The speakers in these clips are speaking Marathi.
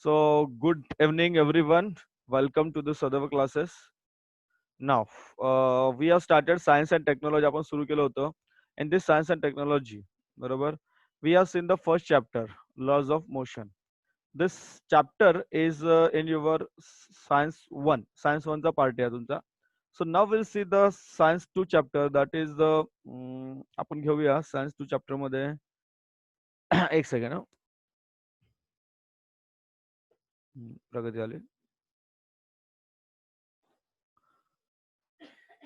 So, good evening, everyone. Welcome to the Sadhava classes. Now, we have started science and technology. आपण सुरू केलं होतं. In this science and technology, बरोबर, we have seen the first chapter, laws of motion. This chapter is in your science one. Science one चा part आहे तुमचा. So now we'll see the science two chapter. That is the आपण घेऊया science two chapter मध्ये एक सेकंड. प्रगती आली.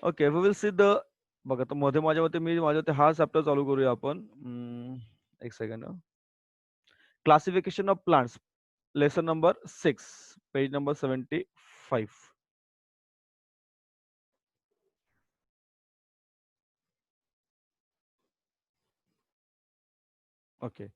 Okay, we will see the बघा तर मध्ये माझ्या मते माझ्या मते हा चॅप्टर चालू करूया आपण. एक second. Classification of plants, lesson number 6, page number 75. Okay,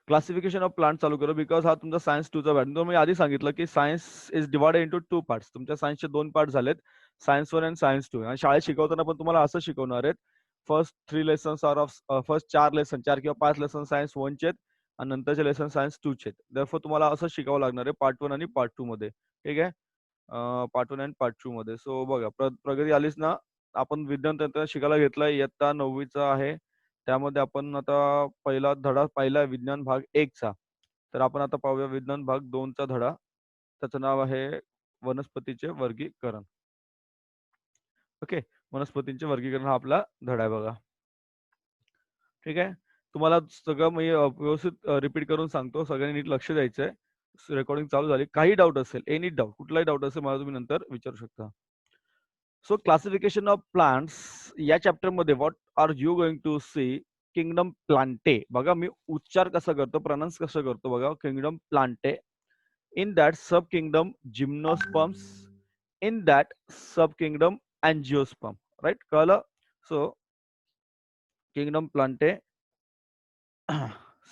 classification of plant चालू करू बिकॉज हा तुमचा सायन्स टूचा पॅटर्न. तर मी आधी सांगितलं की science is divided into two parts. तुमच्या सायन्सचे दोन पार्ट झालेत, science one and science two. आणि शाळेत शिकवताना पण तुम्हाला असं शिकवणार आहेत. First 3 lessons are of first 4 किंवा 5 लेसन सायन्स वनचे आहेत आणि नंतरचे लेसन सायन्स टूचे आहेत. दरफोर तुम्हाला असं शिकावं लागणार आहे पार्ट वन आणि पार्ट टू मध्ये. ठीक आहे, part one and part two मध्ये. सो बघा, प्रगती आलीच ना. आपण विज्ञान तंत्र शिकायला घेतलाय, इयत्ता 9वीचा आहे. त्यामध्ये आपण आता पहिला धडा पाहिला विज्ञान भाग 1चा. तर आपण आता पाहूया विज्ञान भाग 2चा धडा. त्याचं नाव आहे वनस्पतीचे वर्गीकरण. ओके, वनस्पतींचे वर्गीकरण हा आपला धडा आहे बघा. ठीक आहे, तुम्हाला सगळं मी व्यवस्थित रिपीट करून सांगतो. सगळ्यांनी नीट लक्ष द्यायचंय. रेकॉर्डिंग चालू झाली. काही डाऊट असेल, एनी डाऊट, कुठलाही डाऊट असेल मला तुम्ही नंतर विचारू शकता. सो क्लासिफिकेशन ऑफ प्लांट्स या चॅप्टर मध्ये what are you going to see? Kingdom Plantae. बघा मी उच्चार कसा करतो, प्रोनाउन्स कसं करतो बघा. Kingdom Plantae. In that sub kingdom gymnosperms. In that sub kingdom angiosperm. Right, कळलं? So kingdom Plantae.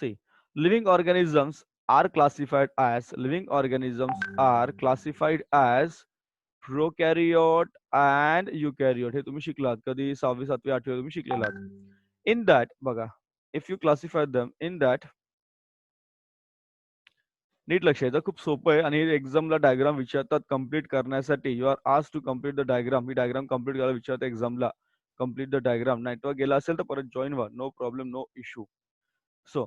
See, living organisms are classified as prokaryote and eukaryote. हे तुम्ही शिकलात कधी 6वी 7वी 8वी तुम्ही शिकलेलात. इन दॅट बघा, if you classify them in that, नीट लक्ष द्यायचं, खूप सोपं आहे. आणि एक्झामला डायग्राम विचारतात कम्प्लीट करण्यासाठी. यू आर आज टू कम्प्लीट द डायग्राम. ही डायग्राम कम्प्लीट करायला विचारतात एक्झामला. Complete the diagram. नेटवर्क गेला असेल तर परत जॉईन व्हा, no problem, no issue. So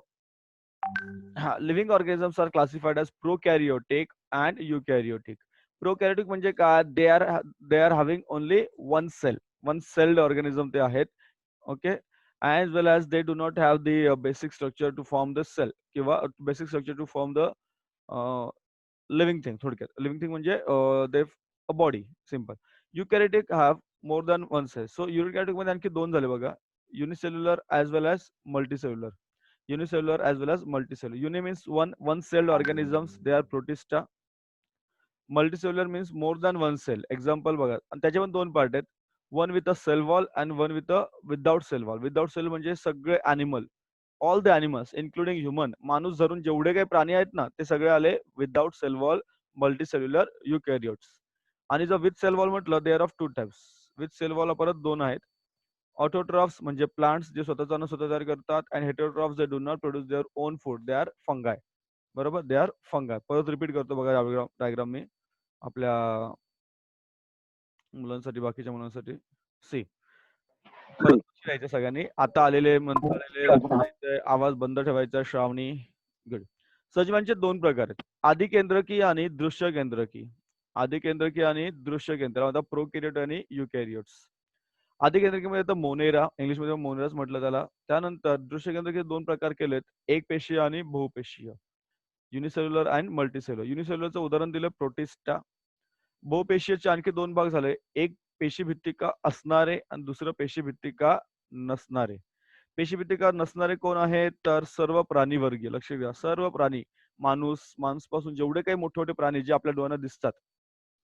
living organisms are classified as prokaryotic and eukaryotic. Prokaryotic म्हणजे काय? They are having only one sailed organism ते आहेत. Okay, as well as they do not have the basic structure to form the cell किंवा basic structure to form the living thing. थोडक्यात लिव्हिंग थिंग म्हणजे they a body, simple. Eukaryotic have more than one cell. So eukaryotic मध्ये आणखी दोन झाले बघा, unicellular as well as multicellular. Unicellular as well as multicellular. Uni means one celled organisms, they are protista. Multicellular means more than one cell. Example बघा, आणि त्याचे पण दोन पार्ट आहेत. One with a cell wall and one with a without cell wall. Without cell म्हणजे सगळे animal, all the animals including human. माणूस धरून जेवढे काही प्राणी आहेत ना, ते सगळे आले without cell wall, multicellular, eukaryotes. आणि जर विथ सेल वॉल म्हटलं, they are of two types. With cell wall परत दोन आहेत. ऑटोट्रॉफ्स म्हणजे प्लांट्स जे स्वतःचं अन्न स्वतः तयार करतात. अँड हेटरोट्रॉफ्स जे do not produce their own food, they are फंगाय. बरोबर, दे आर फंगाय. परत रिपीट करतो बघा डायग्राम मी आपल्या मुलांसाठी, बाकीच्या मुलांसाठी. सी, परत लक्ष द्यायचं सगळ्यांनी. आता आलेले मंत्रालय लक्ष द्यायचंय, आवाज बंद ठेवायचा. श्रावणी, गुड. सजीवांचे दोन प्रकार आहेत, आधी केंद्रकी आणि दृश्य केंद्रकी. आधी केंद्रकी आणि दृश्य केंद्र, प्रोकॅरियोट आणि युकॅरियोट्स. आधी केंद्रकीमध्ये तर मोनेरा, इंग्लिशमध्ये मोनेराच म्हटलं त्याला. त्यानंतर दृश्य केंद्रकीय दोन प्रकार केलेत, एक पेशीय आणि बहुपेशीय. Unicellular and multicellular. युनिसेल्युलरचं उदाहरण दिलं प्रोटिस्टा. बहुपेशीयचे आणखी दोन भाग झाले, एक पेशीभित्तिका असणारे आणि दुसरं पेशीभित्तिका नसणारे. पेशीभित्तिका नसणारे कोण आहेत? तर सर्व प्राणीवर्गीय. लक्ष द्या, सर्व प्राणी, माणूस पासून जेवढे काही मोठे मोठे प्राणी जे आपल्या डोळ्यांना दिसतात.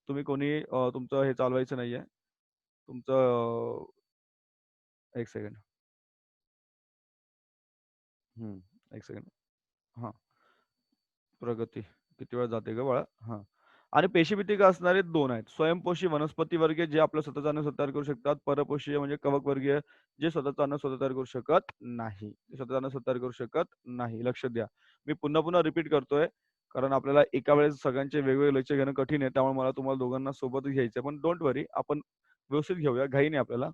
तुम्ही कोणी तुमचं हे चालवायचं नाहीये, तुमचं एक सेकंड. एक सेकंड. हा, प्रगती किती वेळ जाते ग बाळा. हा, आणि पेशीभित्तिका असणारे दोन आहेत, स्वयंपोषी वनस्पती वर्गीय जे आपलं स्वतःचं अन्न स्वतः तयार करू शकतात. परपोषीय म्हणजे कवक वर्गीय जे स्वतःचं अन्न स्वतः तयार करू शकत नाही. स्वतःचं अन्न स्वतः तयार करू शकत नाही. लक्ष द्या, मी पुन्हा पुन्हा रिपीट करतोय. कारण आपल्याला एका वेळेस सगळ्यांचे वेगवेगळे लेक्चर घेणं कठीण आहे. त्यामुळे मला तुम्हाला दोघांना सोबतच घ्यायचं आहे. पण डोंट वरी, आपण व्यवस्थित घेऊया, घाई नाही आपल्याला.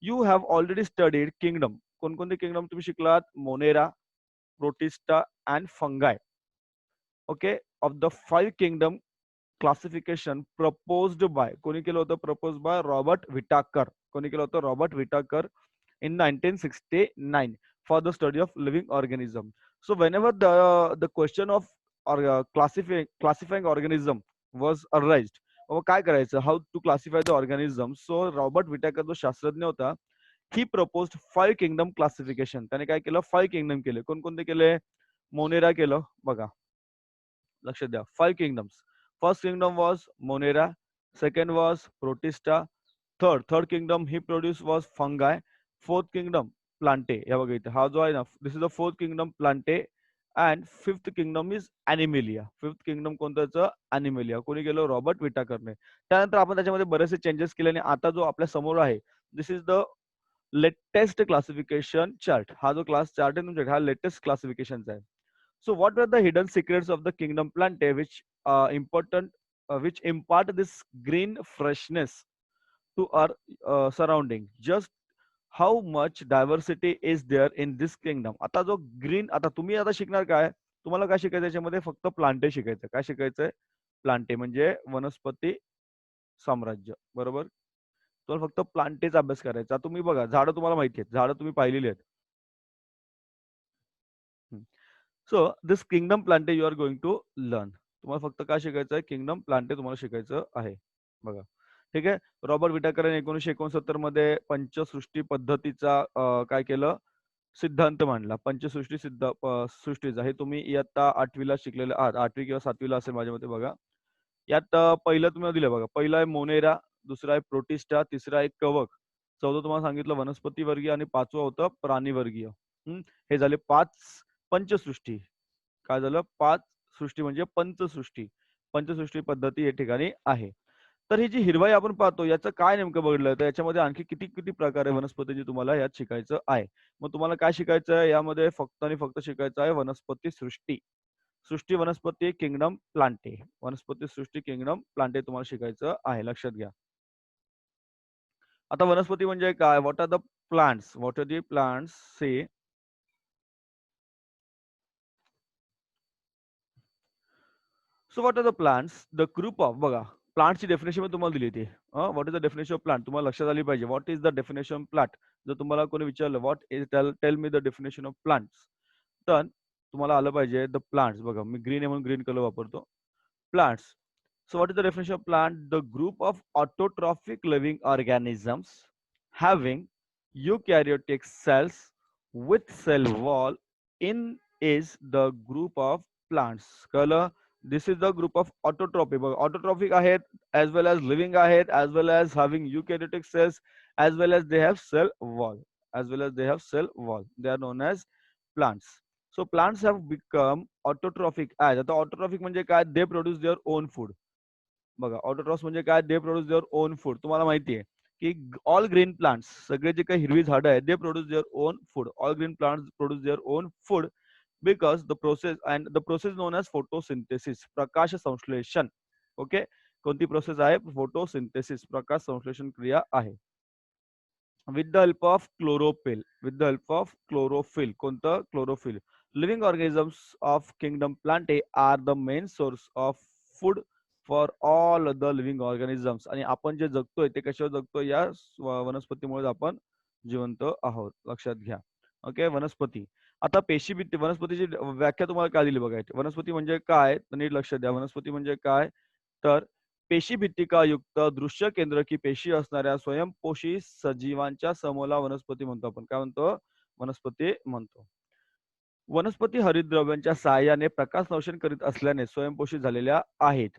You have already studied kingdom. कोणकोणते किंगडम तुम्ही शिकलात? Monera, protista and फंगाय. Okay, of the 5 kingdom classification proposed by, कोणी केलं होतं? Propose by Robert Whittaker. कोणी केलं होतं? Robert Whittaker in 1969 for the study of living organism. So whenever the question of or classifying organism was arised, काय करायचं? How to classify the organism? So Robert Whittaker जो शास्त्रज्ञ होता, he proposed 5 kingdom classification. त्याने काय केलं? 5 kingdom केले. कोणकोणते केले? मोनेरा केलं बघा, लक्ष द्या. 5 kingdoms. First kingdom was Monera. Second was Protista. Third kingdom he produced was fungi. Fourth kingdom Plantae. या बघा इथे हा जो आहे ना, this is the fourth kingdom Plantae. And fifth kingdom is Animalia. Fifth kingdom कोणत्याचं? Animalia. कोणी केलं? रॉबर्ट विटाकरने. त्यानंतर आपण त्याच्यामध्ये बरेचसे चेंजेस केले आणि आता जो आपल्या समोर आहे, this is the latest classification chart. हा जो क्लास चार्ट आहे तुमच्याकडे, हा लेटेस्ट क्लासिफिकेशनचा आहे. So what were the hidden secrets of the kingdom Plantae which impart this green freshness to our surrounding? Just how much diversity is there in this kingdom? आता जो ग्रीन, आता तुम्ही आता शिकणार काय? तुम्हाला काय शिकायचं याच्यामध्ये? फक्त प्लांटे शिकायचं. काय शिकायचंय? प्लांटे म्हणजे वनस्पती साम्राज्य, बरोबर? तुम्हाला फक्त प्लांटेचा अभ्यास करायचा. तुम्ही बघा, झाडं तुम्हाला माहिती आहेत, झाडं तुम्ही पाहिलेली आहेत. So this kingdom Plantae you are going to learn. तुम्हाला फक्त काय शिकायचं आहे? किंगडम प्लांटे तुम्हाला शिकायचं आहे. बघा, ठीक आहे. रॉबर्ट विटाकरने 1969 मध्ये पंचसृष्टी पद्धतीचा काय केलं? सिद्धांत मांडला. पंचसृष्टी सृष्टीचा. हे तुम्ही इयत्ता 8वीला शिकलेले आहात. 8वी किंवा 7वीला असेल माझ्या मते. बघा, यात पहिलं तुम्हाला दिलं बघा. पहिला आहे मोनेरा, दुसरा आहे प्रोटिस्टा, तिसरा आहे कवक, चौथं तुम्हाला सांगितलं वनस्पती वर्गीय आणि पाचवं होतं प्राणी वर्गीय. हे झाले 5 पंचसृष्टी. काय झालं? 5 सृष्टी म्हणजे पंचसृष्टी. पंचसृष्टी पद्धती या ठिकाणी आहे. तर ही जी हिरवाई आपण पाहतो, याचं काय नेमकं बघितलं तर याच्यामध्ये आणखी किती किती प्रकार आहे वनस्पतीची, तुम्हाला यात शिकायचं आहे. मग तुम्हाला काय शिकायचं आहे यामध्ये? फक्त आणि फक्त शिकायचं आहे वनस्पती सृष्टी. सृष्टी वनस्पती किंगडम प्लांटे. वनस्पती सृष्टी किंगडम प्लांटे तुम्हाला शिकायचं आहे. लक्षात घ्या. आता वनस्पती म्हणजे काय? What are the plants? What are the plants? Say so what are the plants? The group of, बघा प्लांटची डेफिनेशन मी तुम्हाला दिली होती. What is the definition of plant? तुम्हाला लक्षात आली पाहिजे. What is the definition of plant? जर तुम्हाला कोणी विचारलं what is, tell me the definition of plants, तर तुम्हाला आलं पाहिजे द प्लांट्स. बघा, मी ग्रीन आहे म्हणून ग्रीन कलर वापरतो. Plants. So what is the definition of plant? The group of autotrophic living organisms having eukaryotic cells with cell wall in is the group of plants. Color. This is the group of autotrophic. Autotrophic आहेत, as well as living आहेत, as well as having eukaryotic cells, as well as they have cell wall, as well as they have cell wall. They are known as plants. So plants have become autotrophic as. आता autotrophic म्हणजे काय? They produce their own food. बघा, ऑटोट्रॉफ्स म्हणजे काय? दे प्रोड्यूस देअर ओन फूड. तुम्हाला माहिती आहे की ऑल ग्रीन प्लांट्स, सगळे जे काही हिरवी झाडं आहेत, they produce their own food. All green plants produce their own food because the process known as photosynthesis, प्रकाश संश्लेषण. ओके, कोणती प्रोसेस आहे? फोटोसिंथेसिस, प्रकाश संश्लेषण क्रिया आहे. With the help of chlorophyll. With the help of chlorophyll. कोणतं? Chlorophyll. Living organisms of kingdom Plantae are the main source of food for all the living organisms. आणि आपण जे जगतोय ते कशावर जगतोय? या वनस्पतीमुळे आपण जिवंत आहोत. लक्षात घ्या. ओके, वनस्पती. आता पेशीभित्ती, वनस्पतीची व्याख्या तुम्हाला काय दिली बघायची. वनस्पती म्हणजे काय? तर नीट लक्ष द्या. वनस्पती म्हणजे काय? तर पेशीभित्तिकायुक्त दृश्य केंद्रकी पेशी असणाऱ्या स्वयंपोषी सजीवांच्या समूहाला वनस्पती म्हणतो आपण. काय म्हणतो? वनस्पती म्हणतो. वनस्पती हरितद्रव्यांच्या सहाय्याने प्रकाश संश्लेषण करीत असल्याने स्वयंपोषी झालेल्या आहेत.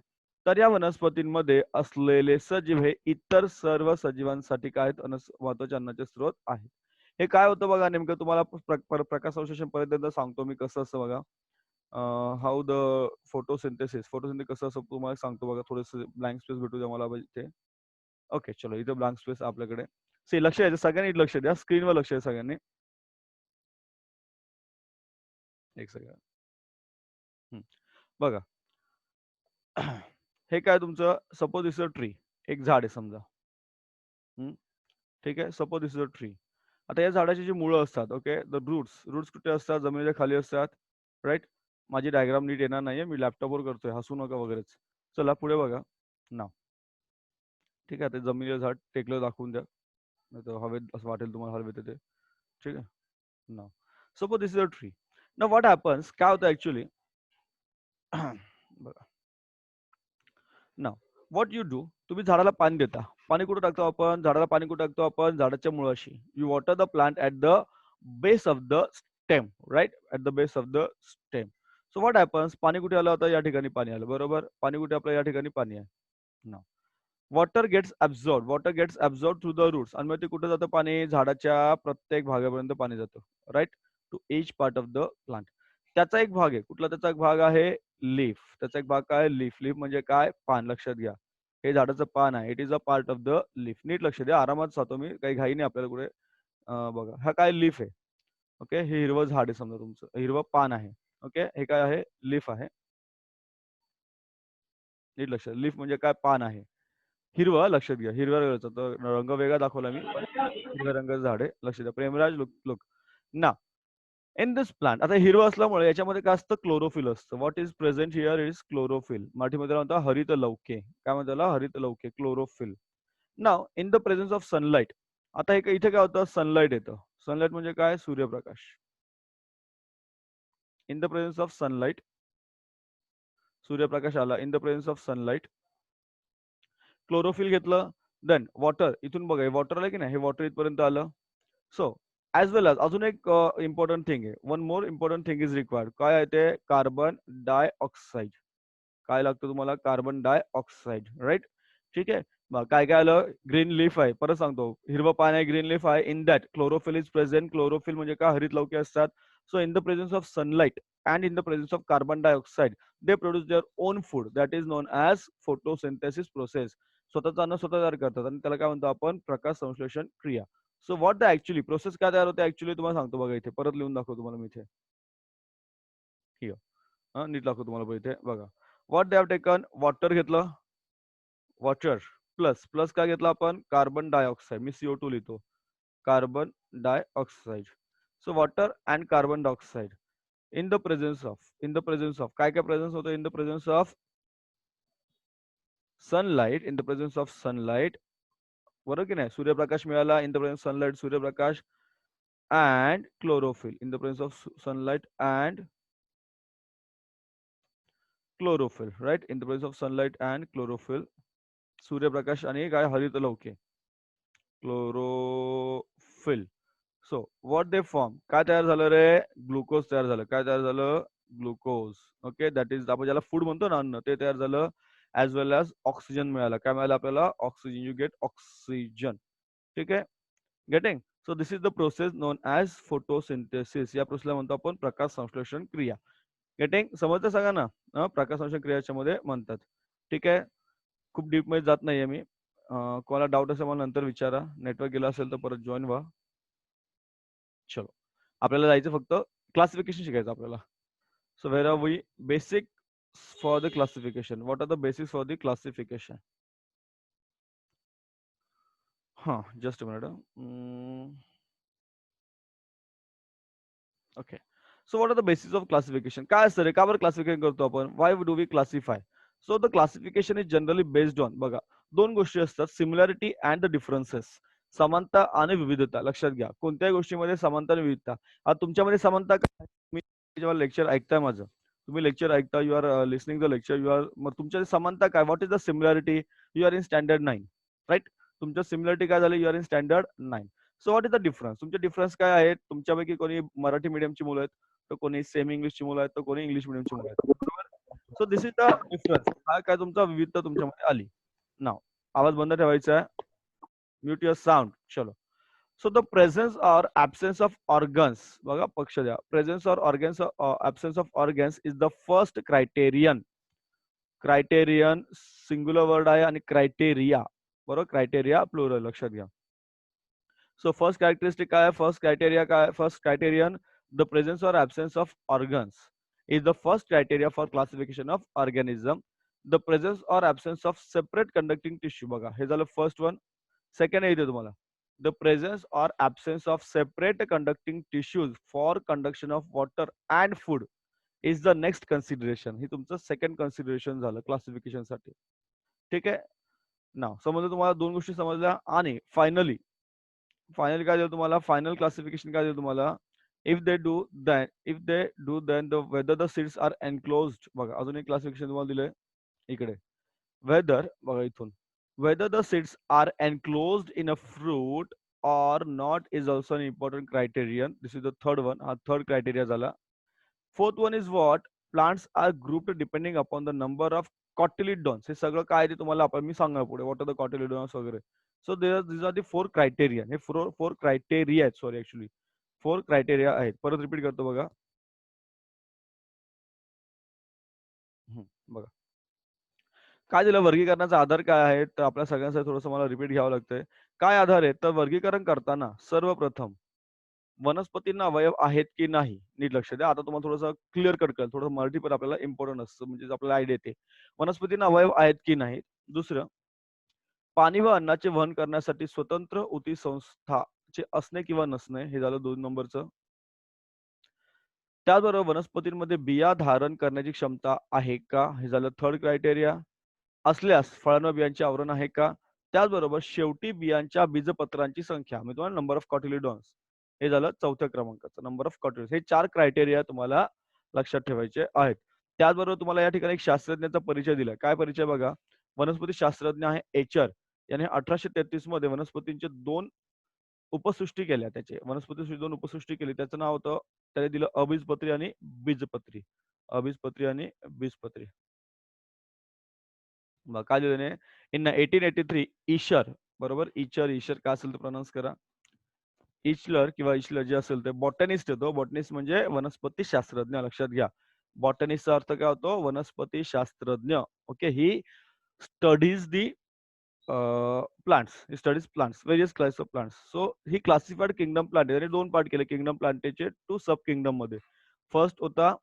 तर या वनस्पतींमध्ये असलेले सजीव हे इतर सर्व सजीवांसाठी काय महत्वाचे अन्नाचे स्रोत आहेत. हे काय होतं बघा नेमकं, तुम्हाला प्रकाश संश्लेषण पर्यंत सांगतो मी कसं असतं बघा. हाऊ द फोटोसिंथेसिस कसं असं तुम्हाला सांगतो बघा. थोडंसं ब्लँक स्पेस भेटू द्या मला इथे. ओके, चलो इथे ब्लँक स्पेस आपल्याकडे. लक्ष द्यायचं सगळ्यांनी, लक्ष द्या, स्क्रीनवर लक्ष द्या सगळ्यांनी. एक सेकंड. बघा. हे काय तुमचं सपोज दिस अ ट्री, एक झाड आहे समजा. हं, ठीक आहे. Suppose this is a tree. आता या झाडाची जी मुळं असतात, ओके, द रूट्स रूट्स कुठे असतात? जमिनीच्या खाली असतात, राइट? माझी डायग्राम नीट येणार नाहीये, मी लॅपटॉपवर करतोय, हसू नका वगैरेच. चला पुढे बघा. नाव. ठीक आहे, ते जमिनीचं झाड टेकलं दाखवून द्या. नाहीतर हवेत असं वाटेल तुम्हाला हवेत आहे ते. ठीक आहे? नाव. Suppose this is a tree. Now what happens? काय होतं ॲक्चुअली? बघा. Now what you do? तुम्ही झाडाला पाणी देता. पाणी कुठे टाकतो आपण? झाडाला पाणी कुठे टाकतो आपण? झाडाच्या मुळाशी. You water the plant at the base of the stem, right? At the base of the stem. So what happens? पाणी कुठे आलं होतं? या ठिकाणी पाणी आलं. बरोबर? पाणी कुठे आपलं या ठिकाणी पाणी आहे. Now water gets absorbed. Water gets absorbed through the roots. आणि मग ते कुठे जातं पाणी? झाडाच्या प्रत्येक भागापर्यंत पाणी जातं. Right? To each part of the plant. त्याचा एक भाग आहे. कुठला त्याचा एक भाग आहे? लीफ. त्याचा एक भाग काय आहे? लीफ. लीफ म्हणजे काय? पान. लक्षात घ्या. हे झाडाचं पान आहे. It is a part of the leaf. नीट लक्ष द्या. आरामात सांगतो मी. काही घाई नाही आपल्याला कुठे. बघा. हा काय लीफ आहे. ओके. हे हिरवं झाड आहे समजा तुमचं. हिरवं पान आहे. ओके. हे काय आहे? लीफ आहे. नीट लक्ष द्या. लीफ म्हणजे काय? पान आहे. हिरवं लक्षात घ्या. हिरव्या रंगाचं. तर रंग वेगळा दाखवला मी. पण हिरव्या रंगाचं झाड आहे. लक्ष द्या. Premraj look look. Now in this plant. आता हिरवं असल्यामुळे याच्यामध्ये काय असतं? क्लोरोफिल असतं. What is present here is chlorophyll. मराठीमध्ये म्हणतात हरितलौके. काय म्हणतात त्याला? हरितलौके. Chlorophyll. Now in the presence of sunlight. आता हे इथे काय होतं? सनलाईट येतं. सनलाईट म्हणजे काय? सूर्यप्रकाश. In the presence of sunlight. सूर्यप्रकाश आला. In the presence of sunlight. Chlorophyll घेतलं. Then water. इथून बघा, वॉटर आलं की नाही? हे वॉटर इथपर्यंत आलं. सो ॲज वेल एज अजून एक इम्पॉर्टंट थिंग आहे. One more important thing is required. काय आहे ते? Carbon dioxide. काय लागतं तुम्हाला? Carbon dioxide, right? ठीक आहे. मग काय काय आलं? ग्रीन लीफ आहे. परत सांगतो, हिरवं पान आहे, ग्रीन लीफ आहे. In that chlorophyll is present. Chlorophyll म्हणजे काय? हरितलौके असतात. So in the presence of sunlight and in the presence of carbon dioxide they produce their own food. That is non as photosynthesis process. स्वतःचं अन्न स्वतः तयार करतात आणि त्याला काय म्हणतो आपण? प्रकाश संश्लेषण क्रिया. So what the actually process काय तयार होते ॲक्चुअली तुम्हाला सांगतो बघा इथे. परत लिहून दाखवतो तुम्हाला मी इथे. हिअर. नीट दाखवतो तुम्हाला बघा इथे. बघा. What they have taken? Water घेतलं. वॉटर प्लस प्लस काय घेतलं आपण? Carbon dioxide. मी CO2 लिहितो. Carbon dioxide. So water and carbon dioxide in the presence of काय काय प्रेझेन्स होतं? In the presence of sunlight. In the presence of sunlight. बरोबर की नाही? सूर्यप्रकाश मिळाला. इन द प्रेझेन्स सनलाईट सूर्यप्रकाश and chlorophyll. In the presence of sunlight and chlorophyll, right? In the presence of sunlight and chlorophyll. सूर्यप्रकाश आणि काय? हरितलौके. Chlorophyll. So what they form? काय तयार झालं रे? ग्लुकोज तयार झालं. काय तयार झालं? ग्लुकोज. ओके. दॅट इज आपण ज्याला फूड म्हणतो ना, अन्न, ते तयार झालं. ॲज वेल ॲज ऑक्सिजन मिळाला. काय मिळालं आपल्याला? ऑक्सिजन. You get oxygen. ठीक आहे. Getting? So this is the process non as photosynthesis. या प्रोसेसला म्हणतो आपण प्रकाश संश्लेषण क्रिया. गेटिंग? समजतं सगळ्यांना? प्रकाश संश्लेषण क्रिया याच्यामध्ये म्हणतात. ठीक आहे. खूप डीपमध्ये जात नाहीये मी. कोणाला डाऊट असेल मला नंतर विचारा. नेटवर्क गेलं असेल तर परत जॉइन व्हा. चलो. आपल्याला जायचं फक्त क्लासिफिकेशन शिकायचं आपल्याला. So where are we? Basic for the classification. What are the basics for the classification? हां, just a minute. Okay. So what are the basis of classification? काय असतं रे? का बरं क्लासिफिकेशन करतो आपण? Why do we classify? So the classification is generally based on बघा, दोन गोष्टी असतात, सिमिलॅरिटी अँड द डिफरन्सेस. समानता आणि विविधता. लक्षात घ्या. कोणत्याही गोष्टीमध्ये समानता आणि विविधता. आता तुमच्यामध्ये समानता काय? तुम्ही जेव्हा लेक्चर ऐकताय माझं, तुम्ही लेक्चर ऐकता, you are listening the lecture, you are मग तुमच्यामध्ये समानता काय? What is the similarity? You are in standard 9, right? तुमच्या सिमिलॅरिटी काय झाली? You are in standard 9. So what is the difference? तुमचे डिफरन्स काय आहेत? तुमच्यापैकी कोणी मराठी मीडियमची मुलं आहेत, तर कोणी सेमी इंग्लिशची मुलं आहेत, तर कोणी इंग्लिश मीडियमची मुलं आहेत. बरोबर? So this is the difference. हा काय तुमचा विविधता तुमच्यामध्ये आली. नाव आवाज बंद ठेवायचा आहे. Mute your sound. चलो. So the presence or absence of organs. बघा पक्ष द्या. Presence or organs absence of organs is the first criterion. Criterion singular word आहे आणि क्रायटेरिया, बरोबर? Criteria plural. लक्षात घ्या. सो फर्स्ट कॅरेक्टरिस्टिक काय आहे? फर्स्ट क्रायटेरिया काय? First criterion the presence or absence of organs. is the first criteria for classification of organism. The presence or absence of separate conducting tissue. बघा हे झालं फर्स्ट वन. सेकंड आहे इथे तुम्हाला the presence or absence of separate conducting tissues for conduction of water and food is the next consideration. हे तुमचं सेकंड कन्सिडरेशन झालं क्लासिफिकेशन साठी. ठीक आहे. नाव समजलं तुम्हाला, दोन गोष्टी समजल्या. आणि फायनली काय दिलं तुम्हाला, फायनल क्लासिफिकेशन काय दिलं तुम्हाला, if they do then the whether the seeds are enclosed. बघा अजून एक क्लासिफिकेशन तुम्हाला दिलंय इकडे. वेदर बघा इथून, whether the seeds are enclosed in a fruit or not is also an important criterion. This is the third one. हा third criteria झाला. Fourth one is what? Plants are grouped depending upon the number of cotyledons. हे सगळं काय आहे ते तुम्हाला आपण मी सांगणार पुढे. What are the cotyledons वगैरे. So these are the four criteria. हे four criteria आहेत. Sorry actually. फोर क्रायटेरिया आहेत. परत रिपीट करतो बघा. बघा काय दिलं, वर्गीकरणाचा आधार काय आहे, तर आपल्या सगळ्यांसाठी थोडंसं मला रिपीट घ्यावं लागतंय. काय आधार आहे, तर वर्गीकरण करताना सर्वप्रथम वनस्पतींना अवयव आहेत की नाही, नीट लक्ष द्या. आता तुम्हाला थोडंसं क्लिअर कट करेल, थोडं मराठी पण आपल्याला इम्पॉर्टंट असतं, म्हणजे आपल्याला आयडिया येते. वनस्पतींना अवयव आहेत की नाही. दुसरं, पाणी व अन्नाचे वहन करण्यासाठी स्वतंत्र ऊती संस्थाचे असणे किंवा नसणे, हे झालं 2 नंबरचं. त्याचबरोबर वनस्पतींमध्ये बिया धारण करण्याची क्षमता आहे का, हे झालं थर्ड क्रायटेरिया. असल्यास फळांवर बियांचे आवरण आहे का. त्याचबरोबर शेवटी बियांच्या बीजपत्रांची संख्या, मी तुम्हाला नंबर ऑफ कॉटिलिडॉन्स, हे झालं चौथ्या क्रमांकाचं. नंबर ऑफ कॉटिलिडॉन्स हे 4 क्रायटेरिया तुम्हाला लक्षात ठेवायचे आहेत. त्याचबरोबर तुम्हाला या ठिकाणी एक शास्त्रज्ञाचा परिचय दिलाय. काय परिचय बघा, वनस्पती शास्त्रज्ञ आहे एचर. याने 1833 मध्ये वनस्पतींचे 2 उपसृष्टी केल्या. त्याचे वनस्पती 2 उपसृष्टी केली. त्याचं नाव होतं, त्याने दिलं अबीजपत्री आणि बीजपत्री. अबीजपत्री आणि बीजपत्री. मग काय लिहिलं त्याने, इन 1883 ईशर, बरोबर, ईचर काय असेल तर प्रोनाउन्स करा. इचलर किंवा इचलर जे असेल ते बॉटनिस्ट येतो. बॉटनिस्ट म्हणजे वनस्पती शास्त्रज्ञ, लक्षात घ्या. बॉटनिस्टचा अर्थ काय होतो, वनस्पती शास्त्रज्ञ. Okay. He studies the plants, studies plants, various class of plants. So he classified kingdom plant, त्याने 2 पार्ट केले किंगडम प्लांटेचे 2 सब किंगडम मध्ये. फर्स्ट होता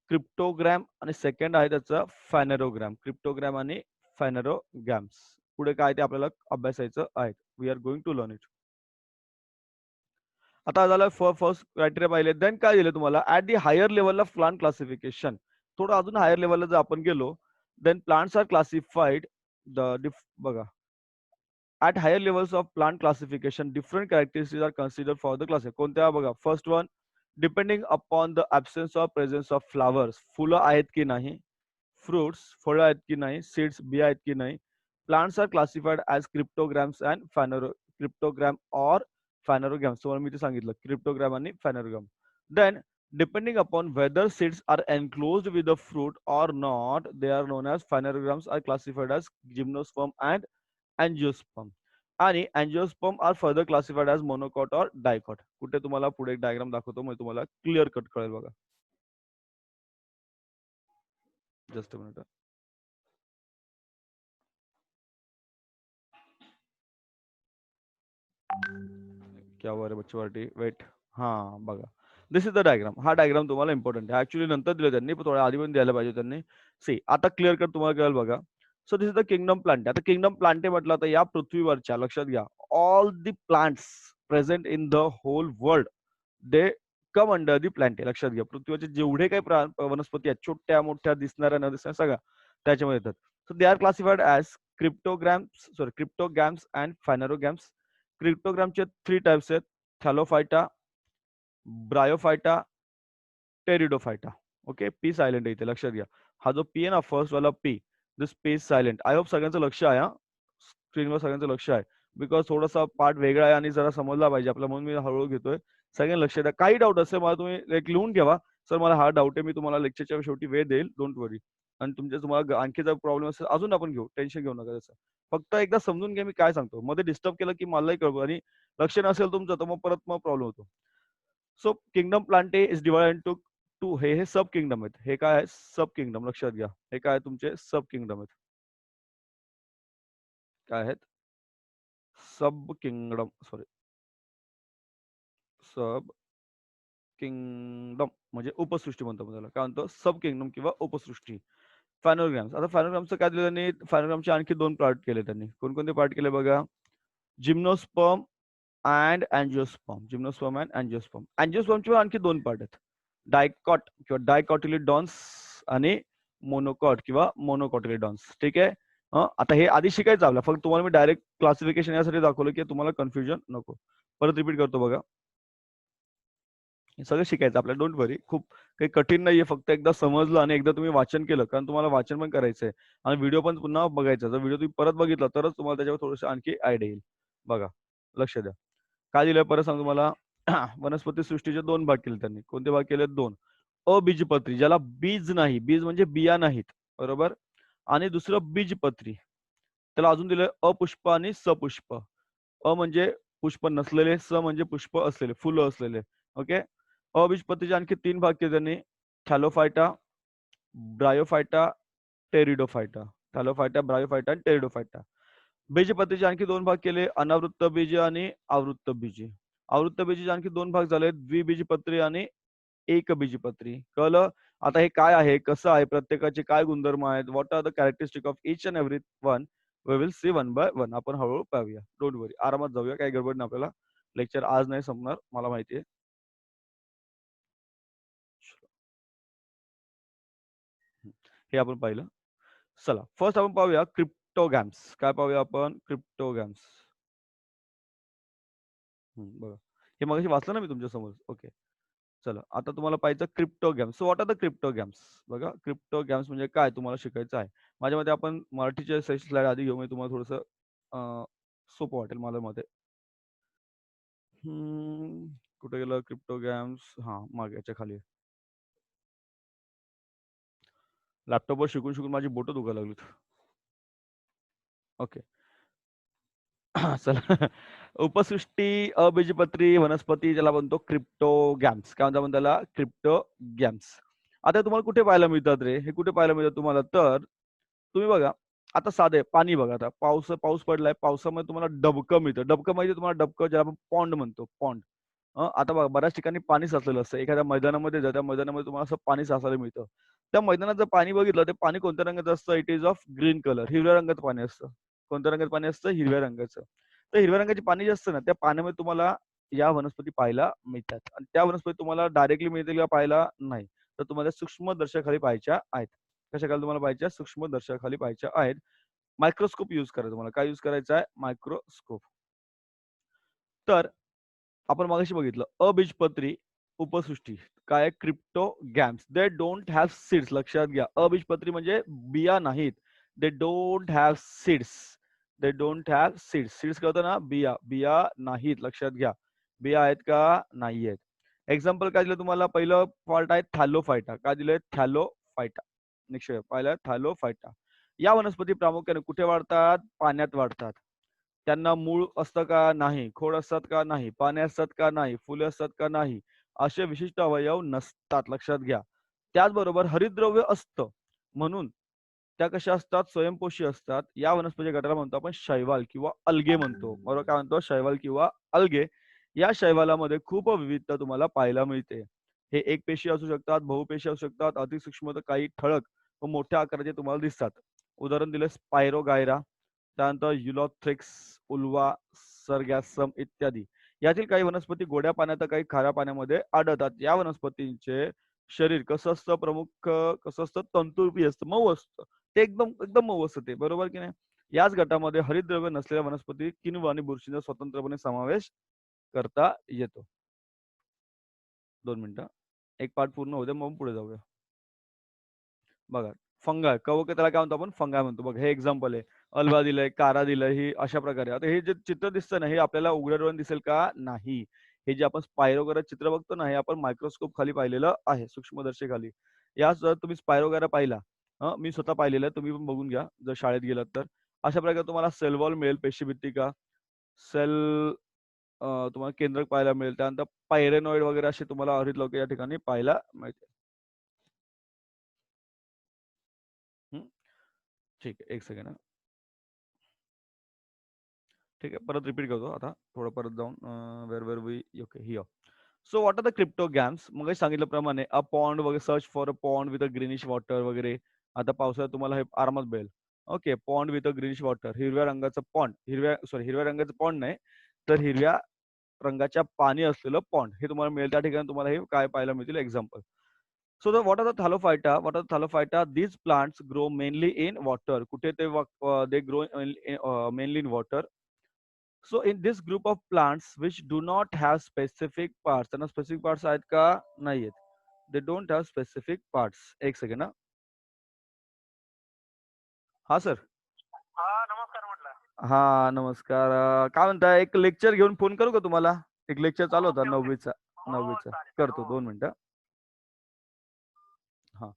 क्रिप्टोग्रॅम आणि सेकंड आहे त्याचा फॅनेरोग्रॅम. क्रिप्टोग्रॅम आणि फॅनेरोग्रॅम्स. पुढे काय ते आपल्याला अभ्यासायचं आहे. We are going to learn it. आता झालं फर्स्ट क्रायटेरिया पाहिले. देन काय दिलं तुम्हाला, at the higher level of plant classification. थोडं अजून हायर लेवलला जर आपण गेलो, देन प्लांट्स आर क्लासिफाईड बघा, at higher levels of plant classification different characteristics are consider for the class. कोणत्या बघा, first one, depending upon the absence of presence of flowers. फुलं आहेत की नाही, फ्रुट्स फळं आहेत की नाही, सीड्स बिया आहेत की नाही. Plants are classified as cryptograms and cryptogram or phanerograms. तुम्हाला मी ते सांगितलं, क्रिप्टोग्राम आणि phanerogram. Then depending upon whether seeds are enclosed with the fruit or not, they are known as phanerograms, are classified as gymnosperm and angiosperm. आणि angiosperm are further classified as monocot or dicot. कुठे तुम्हाला पुढे एक डायग्राम दाखवतो, म्हणजे तुम्हाला क्लिअर कट कळेल बघा. Just a minute. क्या हुआ रे बच्चोपार्टी, वेट. हा बघा, दिस इज द डायग्राम. हा डायग्राम तुम्हाला इम्पॉर्टंट आहे. ऍक्च्युअली नंतर दिलं त्यांनी, पण थोड्या आधी पण द्यायला पाहिजे त्यांनी. सी आता क्लिअर कट तुम्हाला कळेल बघा. So this is the kingdom plant. आता किंगडम प्लांटे म्हटलं तर या पृथ्वीवरच्या, लक्षात घ्या, all the plants present in the whole world they come under the plantae. लक्षात घ्या, पृथ्वीवरचे जेवढे काही वनस्पती आहेत, छोट्या मोठ्या दिसणाऱ्या न दिसणाऱ्या सगळ्या त्याच्यामध्ये येतात. So they are classified as cryptograms and phanerograms. क्रिप्टोग्रामचे 3 टाइप्स आहेत, thallophyta, bryophyta, pteridophyta. Okay. P silent आहे इथे, लक्षात घ्या. हा जो पी आहे ना, फर्स्ट वाला P, this P is silent. I hope सगळ्यांचं लक्ष आहे. स्क्रीनवर सगळ्यांचं लक्ष आहे. बिकॉज थोडासा पार्ट वेगळा आहे आणि जरा समजला पाहिजे आपल्याला, म्हणून मी हळूहळू घेतोय. सगळ्यांनी लक्ष द्या. काही डाऊट असेल मला तुम्ही एक लिहून ठेवा, सर मला हा डाऊट आहे, मी तुम्हाला लेक्चरच्या शेवटी वेळ देईल, डोंट वरी. आणि तुम्हाला आणखी जर प्रॉब्लेम असेल अजून आपण घेऊ, टेन्शन घेऊ नका त्याचं. फक्त एकदा समजून घ्या मी काय सांगतो. मध्ये डिस्टर्ब केलं की मलाही कळतं, आणि लक्ष नसेल तुमचं तर मग परत प्रॉब्लेम होतो. So kingdom Plantae is divide into two. हे सब किंगडम आहेत. हे काय आहे, सब किंगडम, लक्षात घ्या. हे काय तुमचे सब किंगडम आहेत. काय आहेत, सब किंगडम, सॉरी, सब किंगडम. म्हणजे उपसृष्टी म्हणतो आपण त्याला. काय म्हणतो? सब किंगडम किंवा उपसृष्टी. फॅनोग्राम्स. आता फॅनोग्रामचं काय दिलं त्यांनी? फॅनोग्रामचे आणखी 2 पार्ट केले त्यांनी. कोणकोणते पार्ट केले बघा? Gymnosperm and angiosperm. Gymnosperm and angiosperm. अँजिओस्पर्मचे पण आणखी 2 पार्ट आहेत. डायकॉट किंवा डायकॉटिलिडॉन्स आणि मोनोकॉट किंवा मोनोकॉटिलिडॉन्स. ठीक आहे. आता हे आधी शिकायचं आपल्याला. फक्त तुम्हाला मी डायरेक्ट क्लासिफिकेशन यासाठी दाखवलं, की तुम्हाला कन्फ्युजन नको. परत रिपीट करतो बघा. हे सगळं शिकायचं आपल्याला. डोंट वरी. खूप काही कठीण नाहीये. फक्त एकदा समजलं आणि एकदा तुम्ही वाचन केलं, कारण तुम्हाला वाचन पण करायचंय आणि व्हिडिओ पण पुन्हा बघायचा. जर व्हिडिओ तुम्ही परत बघितला, तरच तुम्हाला त्याच्यावर थोडंसं आणखी आयडिया येईल. बघा, लक्ष द्या. काय दिलंय परत सांगतो तुम्हाला. वनस्पती सृष्टीचे 2 भाग केले त्यांनी. कोणते भाग केले? 2. अबीजपत्री, ज्याला बीज नाही. बीज म्हणजे बिया नाहीत. बरोबर? आणि दुसरं बीजपत्री. त्याला अजून दिलंय अपुष्प आणि सपुष्प. म्हणजे पुष्प नसलेले, म्हणजे पुष्प असलेले, फुलं असलेले. ओके. अबीजपत्रीचे आणखी 3 भाग केले त्यांनी. Thallophyta, bryophyta, Pteridophyta. Thallophyta, Bryophyta आणि टेरिडोफायटा. बीजपत्रीचे आणखी 2 भाग केले. अनावृत्त बीज आणि आवृत्त बीज. आवृत्त बीजाचे आणखी 2 भाग झाले. द्विबीजपत्री आणि एकबीजपत्री. कळलं? आता हे काय आहे? कसं आहे? प्रत्येकाचे काय गुणधर्म आहेत? What are the characteristic of each and every one? We will see one by one. आपण हळूहळू पाहूया. Don't worry. आरामात जाऊया. काही गडबड नाही आपल्याला. लेक्चर आज नाही संपणार. मला माहिती आहे. हे आपण पाहिलं. चला फर्स्ट आपण पाहूया क्रिप्टोगॅम्स. काय पाहूया आपण? क्रिप्टोगॅम्स. बघा. हे मगाशी वाचलं ना मी तुमच्या समोर. ओके. चला आता तुम्हाला पाहायचं cryptogams. So what are the cryptogams? बघा क्रिप्टोगॅम्स म्हणजे काय तुम्हाला शिकायचं आहे. माझ्या मते आपण मराठीचे स्लाईड आधी घेऊ, म्हणजे तुम्हाला थोडंसं सोपं वाटेल माझ्या मते. कुठे गेलं क्रिप्टोगॅम्स? हां, मागे याच्या खाली. लॅपटॉपवर शिकून, शिकून माझी बोटं दुखायला लागलीत. ओके. चला. उपसृष्टी, अबीजपत्री वनस्पती ज्याला म्हणतो क्रिप्टोगॅम्स. काय म्हणतो आपण त्याला? क्रिप्टोगॅम्स. आता तुम्हाला कुठे पाहायला मिळतात रे? हे कुठे पाहायला मिळतात तुम्हाला? तर तुम्ही बघा, आता साधं पाणी बघा आता. पाऊस पाऊस पडलाय. पावसामध्ये तुम्हाला डबकं मिळतं. डबकं माहिती तुम्हाला? डबकं ज्याला आपण पॉन्ड म्हणतो. पॉन्ड. आता बघा बऱ्याच ठिकाणी पाणी साचलेलं असतं. एखाद्या मैदानामध्ये जा, त्या मैदानामध्ये तुम्हाला असं पाणी साचायला मिळतं. त्या मैदानात जर पाणी बघितलं, ते पाणी कोणत्या रंगाचं असतं? It is of green colour. हिरव्या रंगाचं पाणी असतं. कोणत्या रंगाचं पाणी असतं? हिरव्या रंगाचं. तर हिरव्या रंगाची पाणी जी असतं ना, त्या पाण्यामध्ये तुम्हाला या वनस्पती पाहायला मिळतात. आणि त्या वनस्पती तुम्हाला डायरेक्टली मिळतील का पाहायला? नाही. तर तुम्हाला सूक्ष्मदर्शकाखाली पाहायच्या आहेत. कशाखाली तुम्हाला पाहायच्या? सूक्ष्मदर्शकाखाली पाहायच्या आहेत. मायक्रोस्कोप यूज करा तुम्हाला. काय यूज करायचा आहे? मायक्रोस्कोप. तर आपण मगाशी बघितलं अबीजपत्री उपसृष्टी. काय cryptogams. They don't have seeds. लक्षात घ्या. अबीजपत्री म्हणजे बिया नाहीत. They don't have seeds. They don't have seeds. Seeds कळतं ना? बिया. बिया नाहीत. लक्षात घ्या. बिया आहेत का? नाही आहेत. एक्झाम्पल काय दिलं तुम्हाला? पहिलं पार्ट आहे थॅलोफायटा. काय दिलंय? थॅलोफायटा. नेक्स्ट पाहिलं थॅलोफायटा. या वनस्पती प्रामुख्याने कुठे वाढतात? पाण्यात वाढतात. त्यांना मूळ असतं का? नाही. खोड असतात का? नाही. पाने असतात का? नाही. फुले असतात का? नाही. असे विशिष्ट अवयव नसतात. लक्षात घ्या. त्याचबरोबर हरितद्रव्य असतं. म्हणून त्या कशा असतात? स्वयंपोषी असतात. या वनस्पती गटाला म्हणतो आपण शैवाल किंवा अल्गे म्हणतो. बरोबर काय म्हणतो? शैवाल किंवा अल्गे. या शैवालामध्ये खूप विविधता तुम्हाला पाहायला मिळते. हे एकपेशीय असू शकतात, बहुपेशीय असू शकतात, अतिसूक्ष्म तर काही ठळक व मोठ्या आकाराचे तुम्हाला दिसतात. उदाहरण दिलं स्पायरोगायरा, त्यानंतर युलॉथ्रिक्स, उल्वा, सर्गॅसम इत्यादी. यातील काही वनस्पती गोड्या पाण्यात तर काही खाऱ्या पाण्यामध्ये आढळतात. या वनस्पतींचे शरीर कसं असतं? प्रमुख कसं असतं? तंतुरूपी असतं, मऊ असतं. ते एकदम एकदम मऊ असतं ते. बरोबर की नाही? याच गटामध्ये हरितद्रव्य नसलेल्या वनस्पती, किण्व आणि बुरशींचा स्वतंत्रपणे समावेश करता येतो. 2 मिनिटं. एक पार्ट पूर्ण होऊ द्या, मग पुढे जाऊया. बघा, फंगाय, कवक त्याला काय म्हणतो आपण? फंगाय म्हणतो. बघा, हे एक्झाम्पल आहे. अल्वा दिलंय, कारा दिलंय, ही अशा प्रकारे. आता हे जे चित्र दिसतं ना, हे आपल्याला उघड्या डोळ्याने दिसेल का? नाही. हे जे आपण स्पायरोगेरा चित्र बघतो ना, हे आपण मायक्रोस्कोप खाली पाहिलेलं आहे, सूक्ष्मदर्शकाखाली. याच जर तुम्ही स्पायरोगेरा पाहिला, मी स्वतः पाहिलेलं आहे, तुम्ही पण बघून घ्या, जर शाळेत गेलात तर. अशा प्रकारे तुम्हाला सेल वॉल मिळेल, पेशीभित्तिका, सेल तुम्हाला केंद्रक पाहायला मिळेल. त्यानंतर पायरेनॉइड वगैरे असे तुम्हाला हरितलोके या ठिकाणी पाहायला मिळते. हं, ठीक आहे. 1 सेकंड. ठीक आहे. परत रिपीट करतो आता. थोडं परत जाऊन where where we okay here. So what are the cryptograms? मगाशी सांगितल्याप्रमाणे अ पॉन्ड वगैरे search for a pond with a greenish water वगैरे. आता पावसाळ्यात तुम्हाला हे आरामात मिळेल. Okay. Pond with a greenish water. हिरव्या रंगाचं पॉन्ड. हिरव्या रंगाचं पॉन्ड नाही, तर हिरव्या रंगाच्या पाणी असलेलं पॉन्ड हे तुम्हाला मिळेल. त्या ठिकाणी तुम्हाला हे काय पाहायला मिळतील example. So the what are the thallophyta? What are thallophyta? These plants grow mainly in water. कुठे ते they grow mainly in water. So in this group of plants which do not have specific parts, त्यांना specific parts आहेत का? नाही आहेत. They don't have specific parts. एक सेकंड हा. हा सर. हा नमस्कार म्हटलं. हा नमस्कार. काय म्हणताय? एक लेक्चर घेऊन फोन करू का तुम्हाला? एक लेक्चर चालू होता ओके ओके. 9वीचा. हो 9वीचा. चालेल चालेल. करतो हो 2 मिनिटं. हा.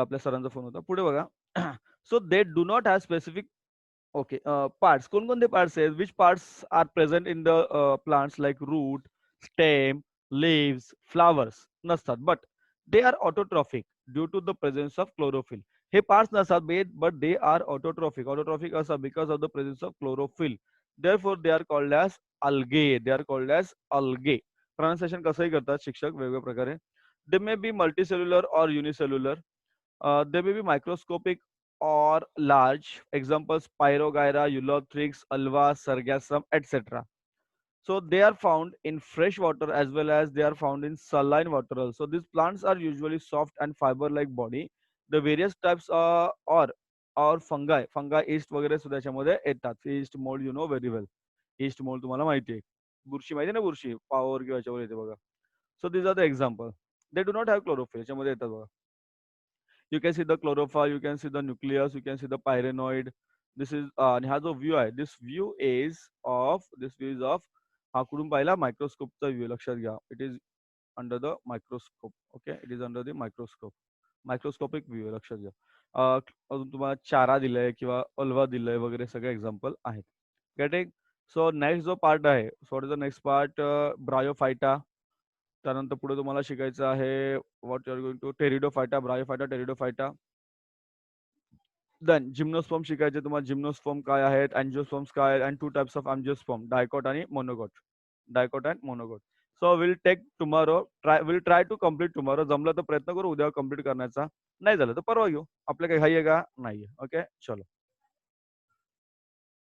आपल्या सरांचा फोन होता. पुढे बघा. So they do not have specific okay. Parts कोणकोणते पार्ट्स आहेत? Which parts are present in the plants like root, stem, leaves, flowers नसतात. But they are autotrophic due to the presence of chlorophyll. हे पार्ट्स नसतात but they are autotrophic. Autotrophic असं because of the presence of chlorophyll. Therefore they are called as algae. They are called as algae. Pronunciation कसंही करतात शिक्षक वेगवेगळ्या प्रकारे. दे may be multicellular or unicellular. They may be microscopic or large. Examples: Pyrogyra, Ulothrix, Alva, Sargassum, etc. So they are found in fresh water as well as they are found in saline water also. These plants are usually soft and fiber-like body. The various types or fungi. Fungi yeast वगैरे सुद्धा याच्यामध्ये येतात. Yeast mold you know very well. Yeast mold तुम्हाला माहिती आहे. बुरशी माहिती आहे ना बुरशी? पावर किंवा याच्यावर येते बघा. So these are the example. They do not have chlorophyll. याच्यामध्ये येतात बघा. You can see the chlorophyll, you can see the nucleus, you can see the pyrenoid. This is आणि हा जो व्ह्यू आहे, this view is of हा कुठून पाहिला मायक्रोस्कोपचा व्ह्यू लक्षात घ्या. It is under the microscope. Okay, it is under the microscope. Microscopic view लक्षात घ्या. अजून तुम्हाला चारा दिलाय किंवा अल्वा दिलंय वगैरे सगळे एक्झाम्पल आहेत. गेटिंग. सो नेक्स्ट जो पार्ट आहे, so what is the next part? Bryophyta. त्यानंतर पुढे तुम्हाला शिकायचं आहे what you are going to pteridophyta, bryophyta, pteridophyta. Then gymnosperm शिकायचे तुम्हाला. जिम्नोस्पर्म काय आहेत, अँजिओस्पर्म्स काय आहेत, and 2 types of angiosperm, dicot आणि monocot. Dicot and monocot. So will take tomorrow. Will try to complete tomorrow. जमलं तर प्रयत्न करू उद्या कम्प्लीट करण्याचा. नाही झालं तर परवा घेऊ. आपल्या काही घाई आहे का? नाहीये. ओके चलो.